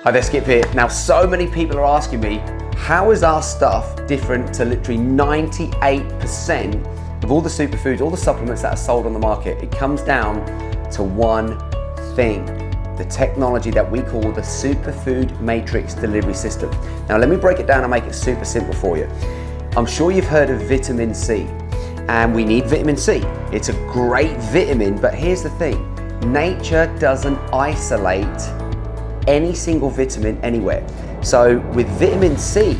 Hi there, Skip here. Now, so many people are asking me, how is our stuff different to literally 98% of all the superfoods, all the supplements that are sold on the market? It comes down to one thing, the technology that we call the Superfood Matrix Delivery System. Now, let me break it down and make it super simple for you. I'm sure you've heard of vitamin C, and we need vitamin C. It's a great vitamin, but here's the thing. Nature doesn't isolate any single vitamin anywhere. So with vitamin C,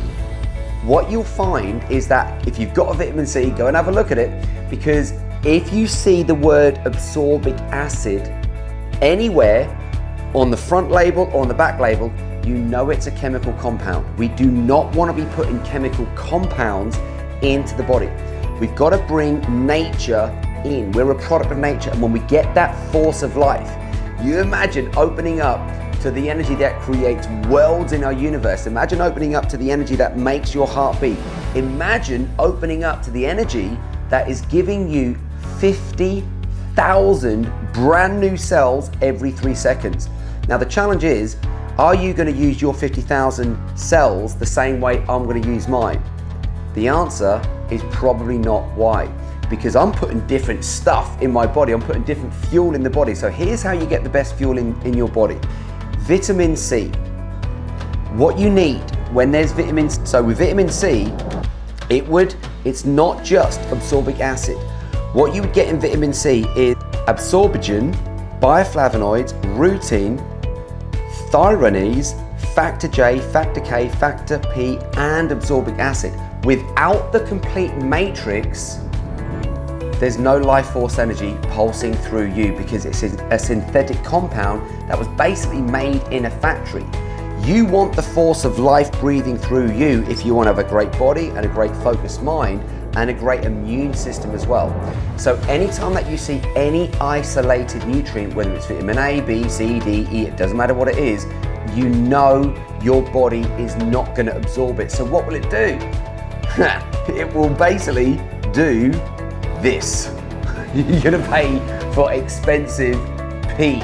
what you'll find is that if you've got a vitamin C, go and have a look at it, because if you see the word absorbic acid anywhere on the front label or on the back label, you know it's a chemical compound. We do not want to be putting chemical compounds into the body. We've got to bring nature in. We're a product of nature, and when we get that force of life, you imagine opening up to the energy that creates worlds in our universe. Imagine opening up to the energy that makes your heart beat. Imagine opening up to the energy that is giving you 50,000 brand new cells every 3 seconds. Now the challenge is, are you going to use your 50,000 cells the same way I'm going to use mine? The answer is probably not. Why? Because I'm putting different stuff in my body. I'm putting different fuel in the body. So here's how you get the best fuel in your body. Vitamin C. What you need when there's vitamin C, so with vitamin C, it's not just absorbic acid. What you would get in vitamin C is absorbogen, bioflavonoids, rutin, thymines, factor J, factor K, factor P, and absorbic acid. Without the complete matrix, there's no life force energy pulsing through you, because it's a synthetic compound that was basically made in a factory. You want the force of life breathing through you if you want to have a great body and a great focused mind and a great immune system as well. So anytime that you see any isolated nutrient, whether it's vitamin A, B, C, D, E, it doesn't matter what it is, you know your body is not going to absorb it. So what will it do? It will basically do this. You're gonna pay for expensive pee.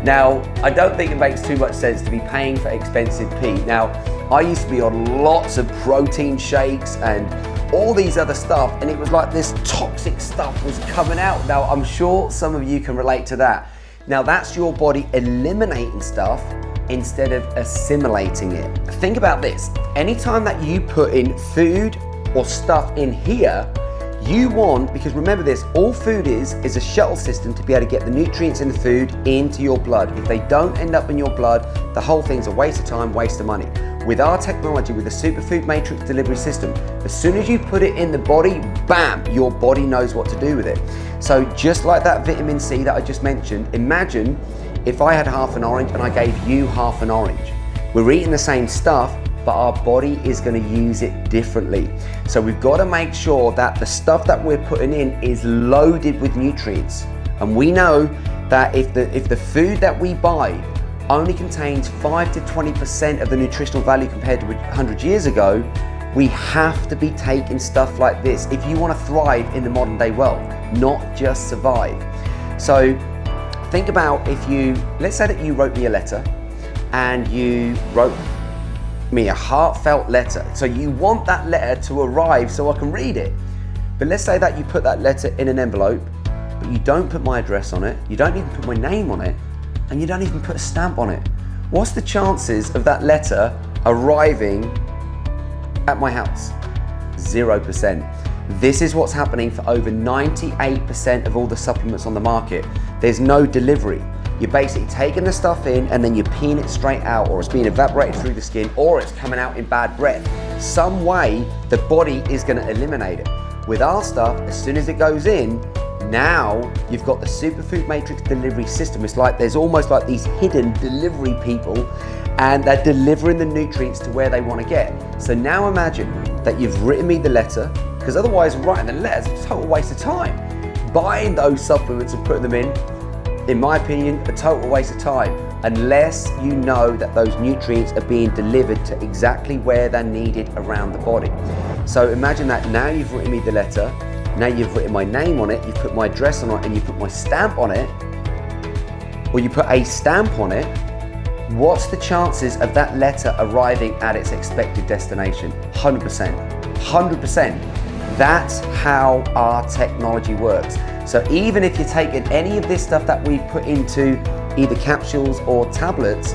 Now, I don't think it makes too much sense to be paying for expensive pee. Now, I used to be on lots of protein shakes and all these other stuff, and it was like this toxic stuff was coming out. Now, I'm sure some of you can relate to that. Now, that's your body eliminating stuff instead of assimilating it. Think about this. Anytime that you put in food or stuff in here, you want, because remember this, all food is a shuttle system to be able to get the nutrients in the food into your blood. If they don't end up in your blood, the whole thing's a waste of time, waste of money. With our technology, with the Superfood Matrix Delivery System, as soon as you put it in the body, bam, your body knows what to do with it. So just like that vitamin C that I just mentioned, imagine if I had half an orange and I gave you half an orange. We're eating the same stuff, but our body is going to use it differently. So we've got to make sure that the stuff that we're putting in is loaded with nutrients. And we know that if the food that we buy only contains 5 to 20% of the nutritional value compared to 100 years ago, we have to be taking stuff like this if you want to thrive in the modern day world, not just survive. So think about let's say that you wrote me a letter and you wrote me a heartfelt letter. So you want that letter to arrive so I can read it. But let's say that you put that letter in an envelope, but you don't put my address on it, you don't even put my name on it, and you don't even put a stamp on it. What's the chances of that letter arriving at my house? 0%. This is what's happening for over 98% of all the supplements on the market. There's no delivery. You're basically taking the stuff in and then you're peeing it straight out, or it's being evaporated through the skin, or it's coming out in bad breath. Some way the body is going to eliminate it. With our stuff, as soon as it goes in, now you've got the Superfood Matrix Delivery System. It's like there's almost like these hidden delivery people, and they're delivering the nutrients to where they want to get. So now imagine that you've written me the letter, because otherwise writing the letter is a total waste of time. Buying those supplements and putting them in my opinion, a total waste of time, unless you know that those nutrients are being delivered to exactly where they're needed around the body. So imagine that now you've written me the letter, now you've written my name on it, you've put my address on it, and you put my stamp on it, or you put a stamp on it. what's the chances of that letter arriving at its expected destination? 100%. 100%. That's how our technology works. So even if you're taking any of this stuff that we put into either capsules or tablets,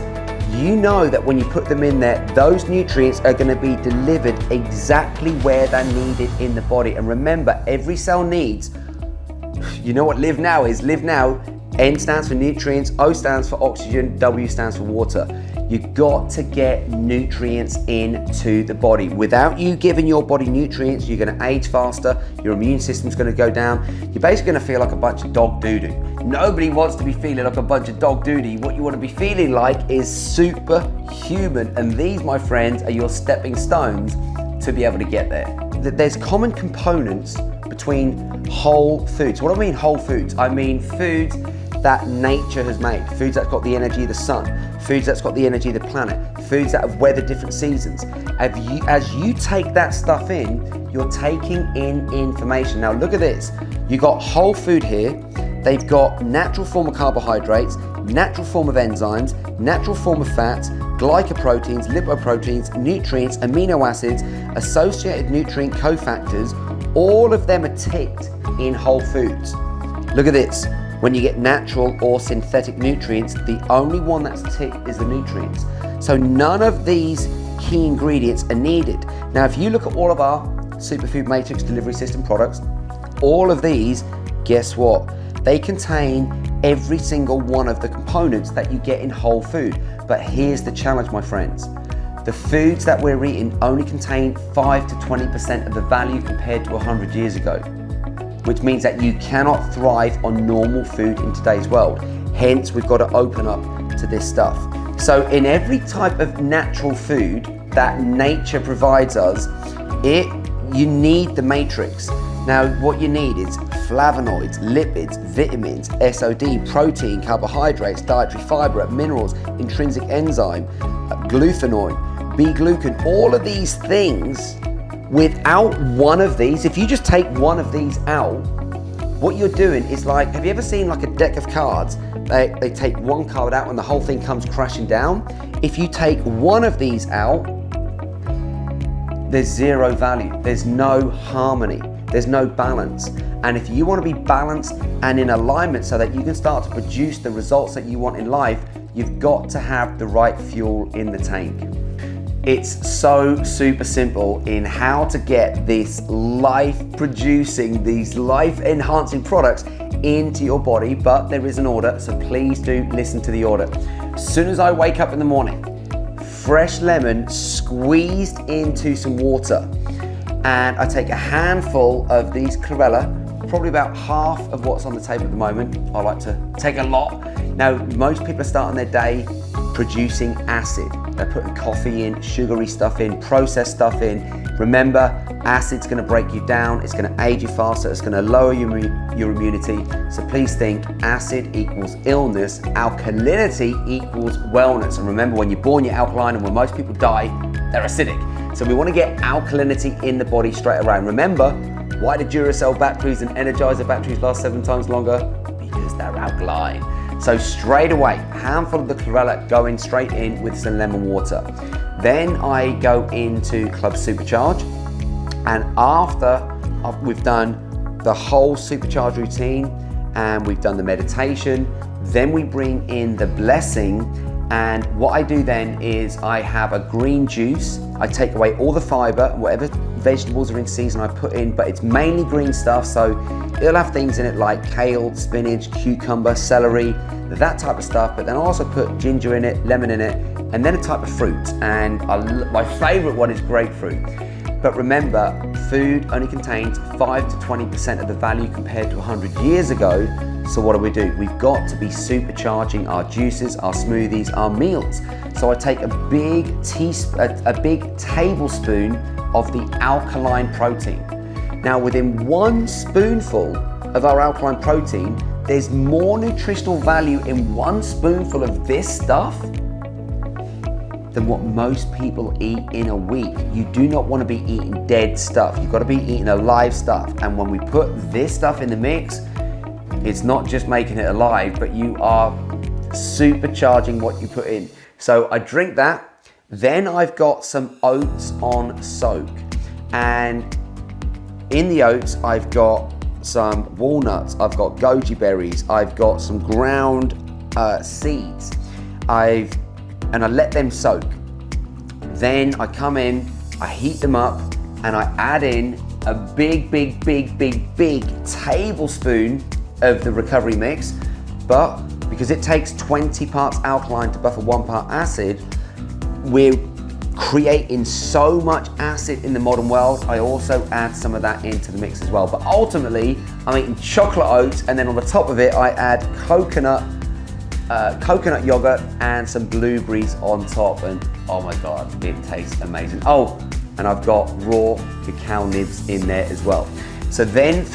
you know that when you put them in there, those nutrients are going to be delivered exactly where they're needed in the body. And remember, every cell needs, you know what Live Now is? Live Now, N stands for nutrients, O stands for oxygen, W stands for water. You've got to get nutrients into the body. Without you giving your body nutrients, you're going to age faster, your immune system's going to go down. You're basically going to feel like a bunch of dog doo-doo. Nobody wants to be feeling like a bunch of dog doo-doo. What you want to be feeling like is superhuman. And these, my friends, are your stepping stones to be able to get there. There's common components between whole foods. What do I mean whole foods? I mean foods that nature has made, foods that's got the energy of the sun, foods that's got the energy of the planet, foods that have weathered different seasons. As you take that stuff in, you're taking in information. Now look at this. You got whole food here. They've got natural form of carbohydrates, natural form of enzymes, natural form of fats, glycoproteins, lipoproteins, nutrients, amino acids, associated nutrient cofactors. All of them are ticked in whole foods. Look at this. When you get natural or synthetic nutrients, the only one that's ticked is the nutrients. So none of these key ingredients are needed. Now, if you look at all of our Superfood Matrix delivery system products, all of these, guess what? They contain every single one of the components that you get in whole food. But here's the challenge, my friends. The foods that we're eating only contain 5 to 20% of the value compared to 100 years ago, which means that you cannot thrive on normal food in today's world. Hence, we've got to open up to this stuff. So in every type of natural food that nature provides us, you need the matrix. Now, what you need is flavonoids, lipids, vitamins, SOD, protein, carbohydrates, dietary fiber, minerals, intrinsic enzyme, glucanoid, B-glucan, all of these things. Without one of these, if you just take one of these out, what you're doing is like, have you ever seen like a deck of cards? They take one card out and the whole thing comes crashing down. If you take one of these out, there's zero value. There's no harmony. There's no balance. And if you want to be balanced and in alignment so that you can start to produce the results that you want in life, you've got to have the right fuel in the tank. It's so super simple in how to get this life-producing, these life-enhancing products into your body, but there is an order, so please do listen to the order. As soon as I wake up in the morning, fresh lemon squeezed into some water, and I take a handful of these chlorella, probably about half of what's on the table at the moment. I like to take a lot. Now, most people are starting their day producing acid. They're putting coffee in, sugary stuff in, processed stuff in. Remember, acid's gonna break you down, it's gonna age you faster, it's gonna lower your immunity. So please think acid equals illness, alkalinity equals wellness. And remember, when you're born, you're alkaline, and when most people die, they're acidic. So we wanna get alkalinity in the body straight away. And remember, why do Duracell batteries and Energizer batteries last 7 times longer? Because they're alkaline. So straight away, a handful of the chlorella going straight in with some lemon water. Then I go into Club Supercharge, and after we've done the whole Supercharge routine and we've done the meditation, then we bring in the blessing. And what I do then is I have a green juice. I take away all the fiber, whatever vegetables are in season I put in, but it's mainly green stuff. So it'll have things in it like kale, spinach, cucumber, celery, that type of stuff. But then I also put ginger in it, lemon in it, and then a type of fruit. And my favorite one is grapefruit. But remember, food only contains 5 to 20% of the value compared to 100 years ago. So what do? We've got to be supercharging our juices, our smoothies, our meals. So I take a big tablespoon of the alkaline protein. Now, within 1 spoonful of our alkaline protein, there's more nutritional value in 1 spoonful of this stuff than what most people eat in a week. You do not want to be eating dead stuff. You've got to be eating alive stuff. And when we put this stuff in the mix, it's not just making it alive, but you are supercharging what you put in. So I drink that. Then I've got some oats on soak. And in the oats, I've got some walnuts, I've got goji berries, I've got some ground seeds. I let them soak. Then I come in, I heat them up, and I add in a big tablespoon of the recovery mix. But because it takes 20 parts alkaline to buffer 1 part acid, we're creating so much acid in the modern world, I also add some of that into the mix as well. But ultimately, I'm eating chocolate oats, and then on the top of it, I add coconut yogurt and some blueberries on top, and oh my God, it tastes amazing. Oh, and I've got raw cacao nibs in there as well. So then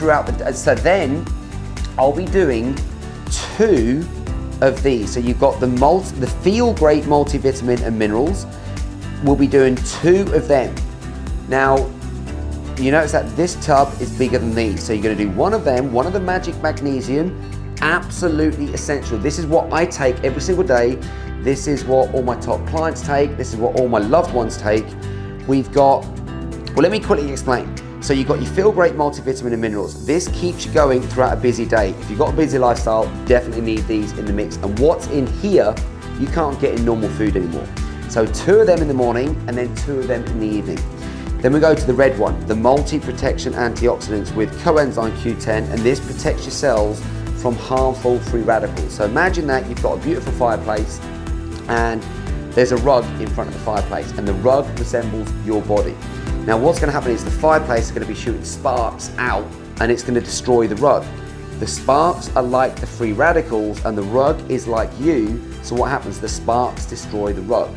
I'll be doing 2 of these. So you've got the Feel Great multivitamin and minerals. We'll be doing 2 of them. Now, you notice that this tub is bigger than these. So you're gonna do 1 of them, 1 of the Magic Magnesium, absolutely essential. This is what I take every single day. This is what all my top clients take. This is what all my loved ones take. We've got, well, let me quickly explain. So you've got your Feel Great multivitamin and minerals. This keeps you going throughout a busy day. If you've got a busy lifestyle, definitely need these in the mix. And what's in here, you can't get in normal food anymore. So 2 of them in the morning and then 2 of them in the evening. Then we go to the red one, the multi-protection antioxidants with coenzyme Q10, and this protects your cells from harmful free radicals. So imagine that you've got a beautiful fireplace and there's a rug in front of the fireplace, and the rug resembles your body. Now what's gonna happen is the fireplace is gonna be shooting sparks out, and it's gonna destroy the rug. The sparks are like the free radicals, and the rug is like you, so what happens? The sparks destroy the rug.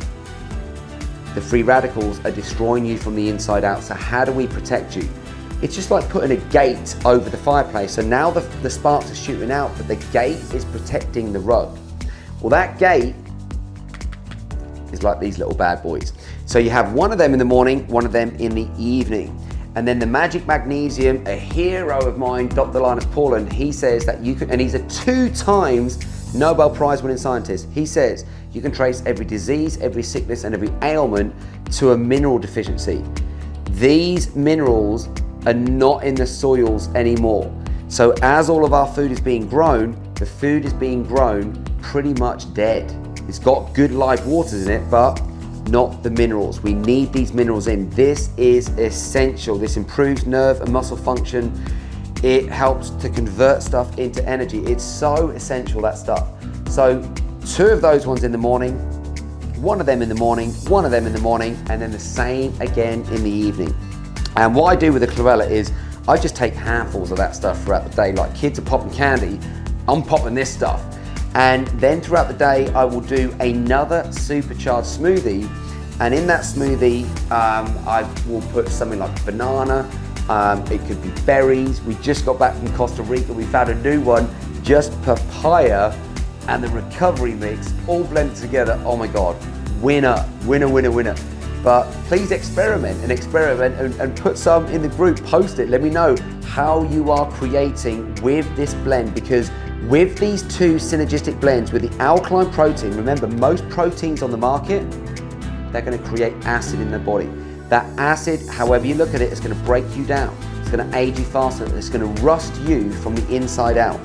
The free radicals are destroying you from the inside out, so how do we protect you? It's just like putting a gate over the fireplace. So now the sparks are shooting out, but the gate is protecting the rug. Well, that gate is like these little bad boys. So you have 1 of them in the morning, 1 of them in the evening. And then the Magic Magnesium, a hero of mine, Dr. Linus Pauling, he says that you can, and he's a 2 times Nobel Prize winning scientist. He says you can trace every disease, every sickness, and every ailment to a mineral deficiency. These minerals are not in the soils anymore. So as all of our food is being grown, the food is being grown pretty much dead. It's got good live waters in it, but not the minerals. We need these minerals in. This is essential. This improves nerve and muscle function. It helps to convert stuff into energy. It's so essential, that stuff. So 2 of those ones in the morning, 1 of them in the morning, 1 of them in the morning, and then the same again in the evening. And what I do with the chlorella is I just take handfuls of that stuff throughout the day. Like kids are popping candy, I'm popping this stuff. And then throughout the day, I will do another Supercharged smoothie. And in that smoothie, I will put something like a banana. It could be berries. We just got back from Costa Rica. We found a new one, just papaya and the recovery mix all blended together. Oh my God, winner, winner, winner, winner. But please experiment and put some in the group, post it. Let me know how you are creating with this blend, because with these 2 synergistic blends with the alkaline protein, remember most proteins on the market, they're gonna create acid in the body. That acid, however you look at it, is gonna break you down. It's gonna age you faster. It's gonna rust you from the inside out.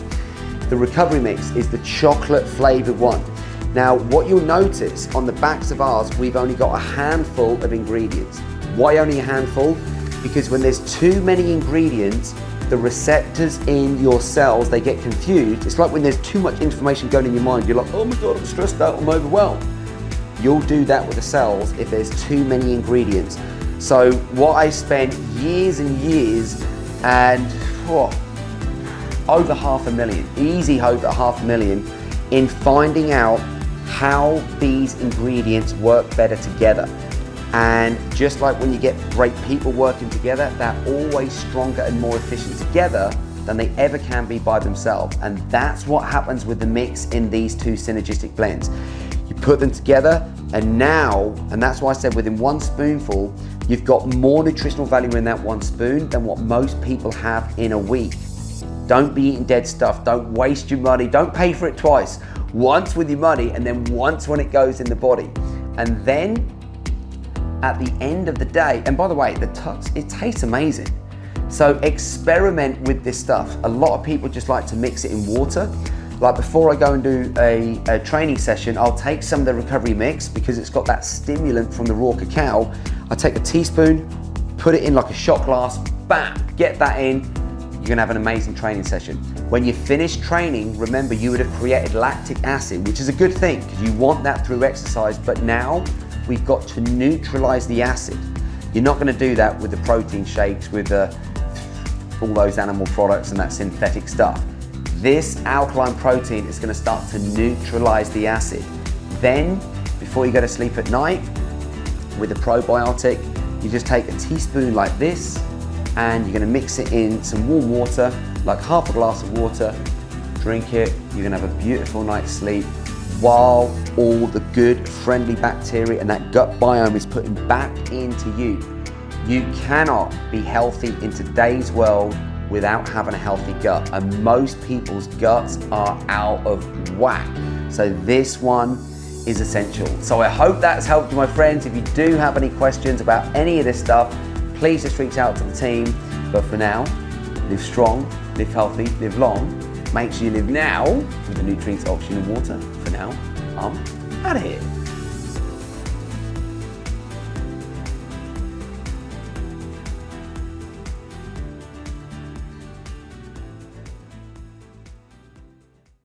The recovery mix is the chocolate flavored one. Now, what you'll notice on the backs of ours, we've only got a handful of ingredients. Why only a handful? Because when there's too many ingredients, the receptors in your cells, they get confused. It's like when there's too much information going in your mind, you're like, oh my God, I'm stressed out, I'm overwhelmed. You'll do that with the cells if there's too many ingredients. So what I spent years and years and over 500,000, easy over 500,000 in finding out how these ingredients work better together. And just like when you get great people working together, they're always stronger and more efficient together than they ever can be by themselves. And that's what happens with the mix in these 2 synergistic blends. You put them together, and now, and that's why I said within 1 spoonful, you've got more nutritional value in that 1 spoon than what most people have in a week. Don't be eating dead stuff. Don't waste your money. Don't pay for it twice. Once with your money and then once when it goes in the body. And then at the end of the day, and by the way, it tastes amazing. So experiment with this stuff. A lot of people just like to mix it in water. Like before I go and do a training session, I'll take some of the recovery mix because it's got that stimulant from the raw cacao. I take a teaspoon, put it in like a shot glass, bam, get that in. You're gonna have an amazing training session. When you finish training, remember you would have created lactic acid, which is a good thing because you want that through exercise, but now we've got to neutralize the acid. You're not gonna do that with the protein shakes, with all those animal products and that synthetic stuff. This alkaline protein is gonna start to neutralize the acid. Then, before you go to sleep at night, with a probiotic, you just take a teaspoon like this, and you're gonna mix it in some warm water, like half a glass of water, drink it, you're gonna have a beautiful night's sleep, while all the good, friendly bacteria and that gut biome is putting back into you. You cannot be healthy in today's world without having a healthy gut, and most people's guts are out of whack. So this one is essential. So I hope that's helped you, my friends. If you do have any questions about any of this stuff, please just reach out to the team. But for now, live strong, live healthy, live long. Make sure you live now with the nutrients, oxygen and water. For now, I'm out of here.